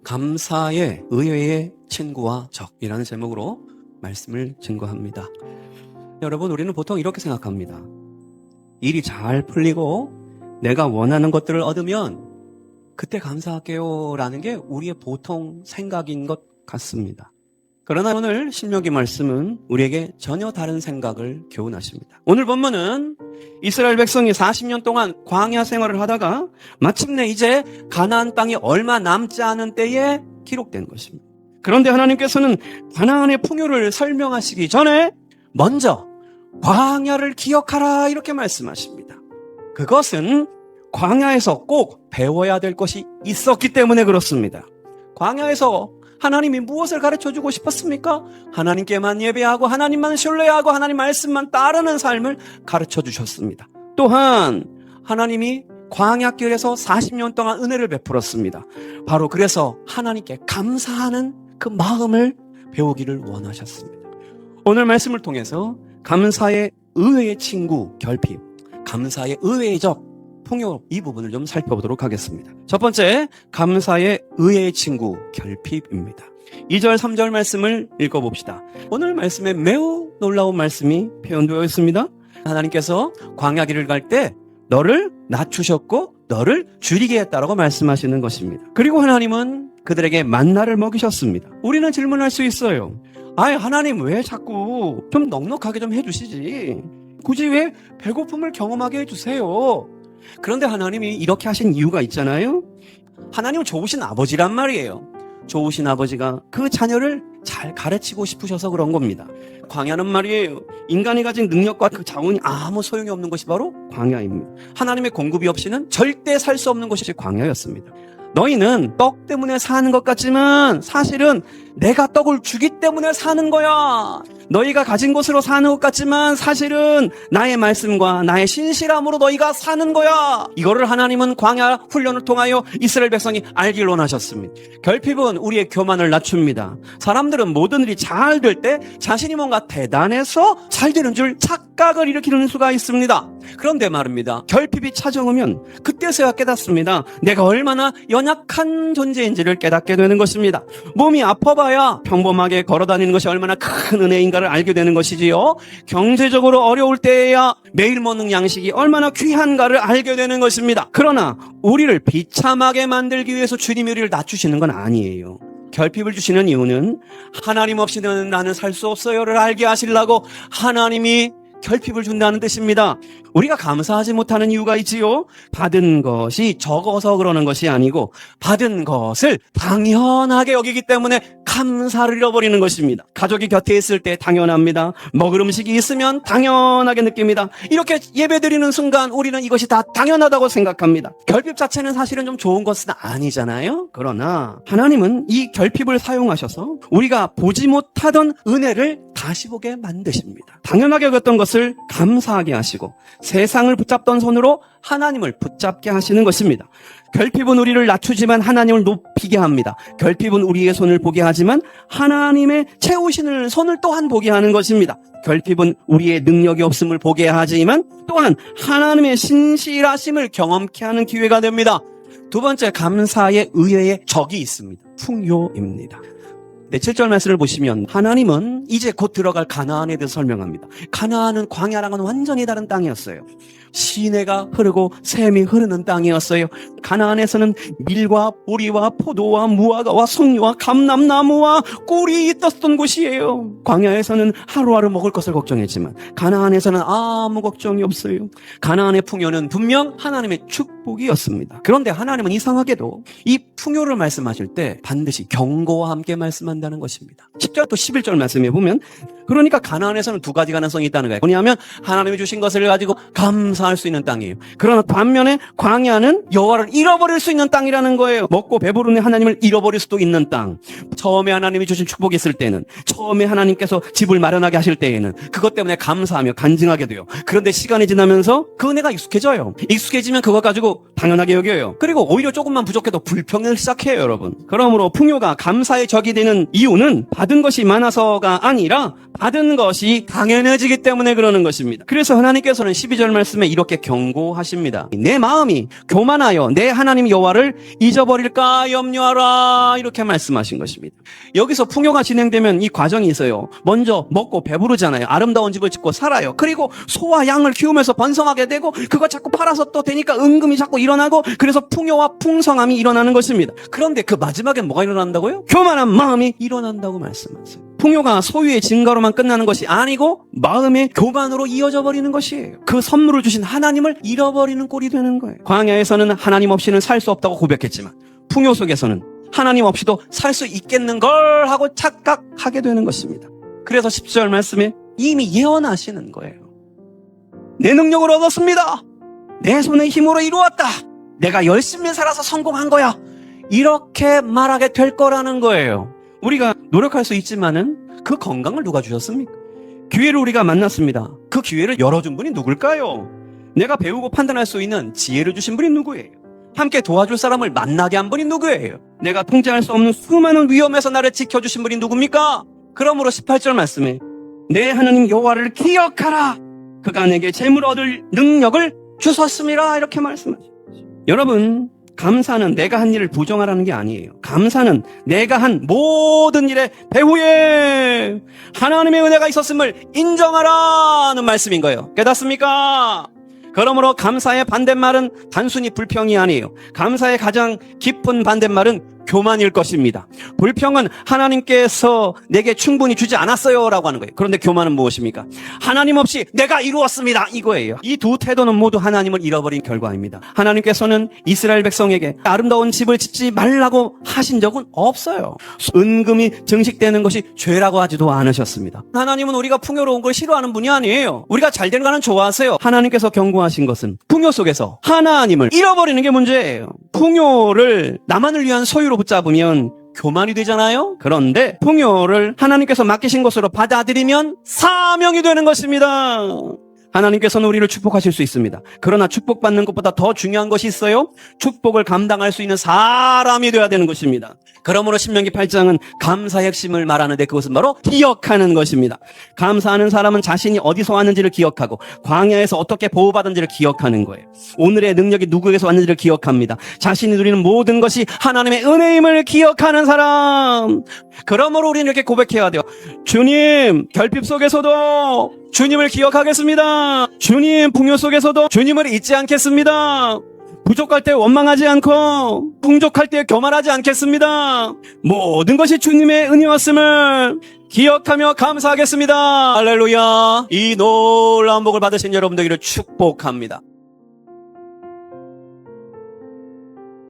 감사의 의외의 친구와 적이라는 제목으로 말씀을 증거합니다. 여러분, 우리는 보통 이렇게 생각합니다. 일이 잘 풀리고 내가 원하는 것들을 얻으면 그때 감사할게요 라는 게 우리의 보통 생각인 것 같습니다. 그러나 오늘 신명기 말씀은 우리에게 전혀 다른 생각을 교훈하십니다. 오늘 본문은 이스라엘 백성이 40년 동안 광야 생활을 하다가 마침내 이제 가나안 땅이 얼마 남지 않은 때에 기록된 것입니다. 그런데 하나님께서는 가나안의 풍요를 설명하시기 전에 먼저 광야를 기억하라 이렇게 말씀하십니다. 그것은 광야에서 꼭 배워야 될 것이 있었기 때문에 그렇습니다. 광야에서 하나님이 무엇을 가르쳐주고 싶었습니까? 하나님께만 예배하고 하나님만 신뢰하고 하나님 말씀만 따르는 삶을 가르쳐주셨습니다. 또한 하나님이 광야길에서 40년 동안 은혜를 베풀었습니다. 바로 그래서 하나님께 감사하는 그 마음을 배우기를 원하셨습니다. 오늘 말씀을 통해서 감사의 의외의 친구 결핍, 감사의 의외의 적 풍요, 이 부분을 좀 살펴보도록 하겠습니다. 첫 번째, 감사의 의외의 친구 결핍입니다. 2절 3절 말씀을 읽어봅시다. 오늘 말씀에 매우 놀라운 말씀이 표현되어 있습니다. 하나님께서 광야길을 갈 때 너를 낮추셨고 너를 줄이게 했다라고 말씀하시는 것입니다. 그리고 하나님은 그들에게 만나를 먹이셨습니다. 우리는 질문할 수 있어요. 하나님 왜 자꾸 좀 넉넉하게 좀 해주시지? 굳이 왜 배고픔을 경험하게 해주세요? 그런데 하나님이 이렇게 하신 이유가 있잖아요. 하나님은 좋으신 아버지란 말이에요. 좋으신 아버지가 그 자녀를 잘 가르치고 싶으셔서 그런 겁니다. 광야는 말이에요, 인간이 가진 능력과 그 자원이 아무 소용이 없는 것이 바로 광야입니다. 하나님의 공급이 없이는 절대 살 수 없는 것이 광야였습니다. 너희는 떡 때문에 사는 것 같지만 사실은 내가 떡을 주기 때문에 사는 거야. 너희가 가진 것으로 사는 것 같지만 사실은 나의 말씀과 나의 신실함으로 너희가 사는 거야. 이거를 하나님은 광야 훈련을 통하여 이스라엘 백성이 알기를 원하셨습니다. 결핍은 우리의 교만을 낮춥니다. 사람들은 모든 일이 잘 될 때 자신이 뭔가 대단해서 잘 되는 줄 착각을 일으키는 수가 있습니다. 그런데 말입니다, 결핍이 찾아오면 그때서야 깨닫습니다. 내가 얼마나 연약한 존재인지를 깨닫게 되는 것입니다. 몸이 아파봐야 평범하게 걸어다니는 것이 얼마나 큰 은혜인가를 알게 되는 것이지요. 경제적으로 어려울 때에야 매일 먹는 양식이 얼마나 귀한가를 알게 되는 것입니다. 그러나 우리를 비참하게 만들기 위해서 주님이 우리를 낮추시는 건 아니에요. 결핍을 주시는 이유는 하나님 없이는 나는 살 수 없어요를 알게 하시려고 하나님이 결핍을 준다는 뜻입니다. 우리가 감사하지 못하는 이유가 있지요. 받은 것이 적어서 그러는 것이 아니고 받은 것을 당연하게 여기기 때문에 감사를 잃어버리는 것입니다. 가족이 곁에 있을 때 당연합니다. 먹을 음식이 있으면 당연하게 느낍니다. 이렇게 예배드리는 순간 우리는 이것이 다 당연하다고 생각합니다. 결핍 자체는 사실은 좀 좋은 것은 아니잖아요. 그러나 하나님은 이 결핍을 사용하셔서 우리가 보지 못하던 은혜를 다시 보게 만드십니다. 당연하게 여겼던 것을 감사하게 하시고 세상을 붙잡던 손으로 하나님을 붙잡게 하시는 것입니다. 결핍은 우리를 낮추지만 하나님을 높이게 합니다. 결핍은 우리의 손을 보게 하지만 하나님의 채우시는 손을 또한 보게 하는 것입니다. 결핍은 우리의 능력이 없음을 보게 하지만 또한 하나님의 신실하심을 경험케 하는 기회가 됩니다. 두 번째, 감사의 의외의 적이 있습니다. 풍요입니다. 7절 말씀을 보시면 하나님은 이제 곧 들어갈 가나안에 대해서 설명합니다. 가나안은 광야랑은 완전히 다른 땅이었어요. 시내가 흐르고 샘이 흐르는 땅이었어요. 가나안에서는 밀과 보리와 포도와 무화과와 석류와 감람나무와 꿀이 있었던 곳이에요. 광야에서는 하루하루 먹을 것을 걱정했지만 가나안에서는 아무 걱정이 없어요. 가나안의 풍요는 분명 하나님의 축복이었습니다. 그런데 하나님은 이상하게도 이 풍요를 말씀하실 때 반드시 경고와 함께 말씀한다는 것입니다. 10절 또 11절 말씀해 보면 그러니까 가나안에서는 두 가지 가능성이 있다는 거예요. 뭐냐면 하나님이 주신 것을 가지고 감사할 수 있는 땅이에요. 그러나 반면에 광야는 여호와를 잃어버릴 수 있는 땅이라는 거예요. 먹고 배부르는 하나님을 잃어버릴 수도 있는 땅. 처음에 하나님이 주신 축복이 있을 때는, 처음에 하나님께서 집을 마련하게 하실 때에는 그것 때문에 감사하며 간증하게 돼요. 그런데 시간이 지나면서 그 은혜가 익숙해져요. 익숙해지면 그것 가지고 매우 당연하게 여겨요. 그리고 오히려 조금만 부족해도 불평을 시작해요, 여러분. 그러므로 풍요가 감사의 적이 되는 이유는 받은 것이 많아서가 아니라 받은 것이 당연해지기 때문에 그러는 것입니다. 그래서 하나님께서는 12절 말씀에 이렇게 경고하십니다. 내 마음이 교만하여 내 하나님 여호와를 잊어버릴까 염려하라, 이렇게 말씀하신 것입니다. 여기서 풍요가 진행되면 이 과정이 있어요. 먼저 먹고 배부르잖아요. 아름다운 집을 짓고 살아요. 그리고 소와 양을 키우면서 번성하게 되고 그거 자꾸 팔아서 또 되니까 은금이 자꾸 일어나고, 그래서 풍요와 풍성함이 일어나는 것입니다. 그런데 그 마지막엔 뭐가 일어난다고요? 교만한 마음이 일어난다고 말씀하세요. 풍요가 소유의 증가로만 끝나는 것이 아니고 마음의 교만으로 이어져 버리는 것이에요. 그 선물을 주신 하나님을 잃어버리는 꼴이 되는 거예요. 광야에서는 하나님 없이는 살 수 없다고 고백했지만 풍요 속에서는 하나님 없이도 살 수 있겠는 걸 하고 착각하게 되는 것입니다. 그래서 10절 말씀에 이미 예언하시는 거예요. 내 능력으로 얻었습니다. 내 손의 힘으로 이루었다. 내가 열심히 살아서 성공한 거야. 이렇게 말하게 될 거라는 거예요. 우리가 노력할 수 있지만은 그 건강을 누가 주셨습니까? 기회를 우리가 만났습니다. 그 기회를 열어준 분이 누굴까요? 내가 배우고 판단할 수 있는 지혜를 주신 분이 누구예요? 함께 도와줄 사람을 만나게 한 분이 누구예요? 내가 통제할 수 없는 수많은 위험에서 나를 지켜주신 분이 누굽니까? 그러므로 18절 말씀에 내 하나님 여호와를 기억하라. 그가 내게 재물 얻을 능력을 주셨음이라, 이렇게 말씀하십니다. 여러분, 감사는 내가 한 일을 부정하라는 게 아니에요. 감사는 내가 한 모든 일의 배후에 하나님의 은혜가 있었음을 인정하라는 말씀인 거예요. 깨닫습니까? 그러므로 감사의 반대말은 단순히 불평이 아니에요. 감사의 가장 깊은 반대말은 교만일 것입니다. 불평은 하나님께서 내게 충분히 주지 않았어요 라고 하는 거예요. 그런데 교만은 무엇입니까? 하나님 없이 내가 이루었습니다, 이거예요. 이 두 태도는 모두 하나님을 잃어버린 결과입니다. 하나님께서는 이스라엘 백성에게 아름다운 집을 짓지 말라고 하신 적은 없어요. 은금이 증식되는 것이 죄라고 하지도 않으셨습니다. 하나님은 우리가 풍요로운 걸 싫어하는 분이 아니에요. 우리가 잘 되는 거는 좋아하세요. 하나님께서 경고하신 것은 풍요 속에서 하나님을 잃어버리는 게 문제예요. 풍요를 나만을 위한 소유로 붙잡으면 교만이 되잖아요. 그런데 풍요를 하나님께서 맡기신 것으로 받아들이면 사명이 되는 것입니다. 하나님께서는 우리를 축복하실 수 있습니다. 그러나 축복받는 것보다 더 중요한 것이 있어요. 축복을 감당할 수 있는 사람이 되어야 되는 것입니다. 그러므로 신명기 8장은 감사의 핵심을 말하는데 그것은 바로 기억하는 것입니다. 감사하는 사람은 자신이 어디서 왔는지를 기억하고 광야에서 어떻게 보호받은지를 기억하는 거예요. 오늘의 능력이 누구에게서 왔는지를 기억합니다. 자신이 누리는 모든 것이 하나님의 은혜임을 기억하는 사람. 그러므로 우리는 이렇게 고백해야 돼요. 주님, 결핍 속에서도 주님을 기억하겠습니다. 주님, 풍요 속에서도 주님을 잊지 않겠습니다. 부족할 때 원망하지 않고 풍족할 때 교만하지 않겠습니다. 모든 것이 주님의 은혜였음을 기억하며 감사하겠습니다. 할렐루야. 이 놀라운 복을 받으신 여러분 되기를 축복합니다.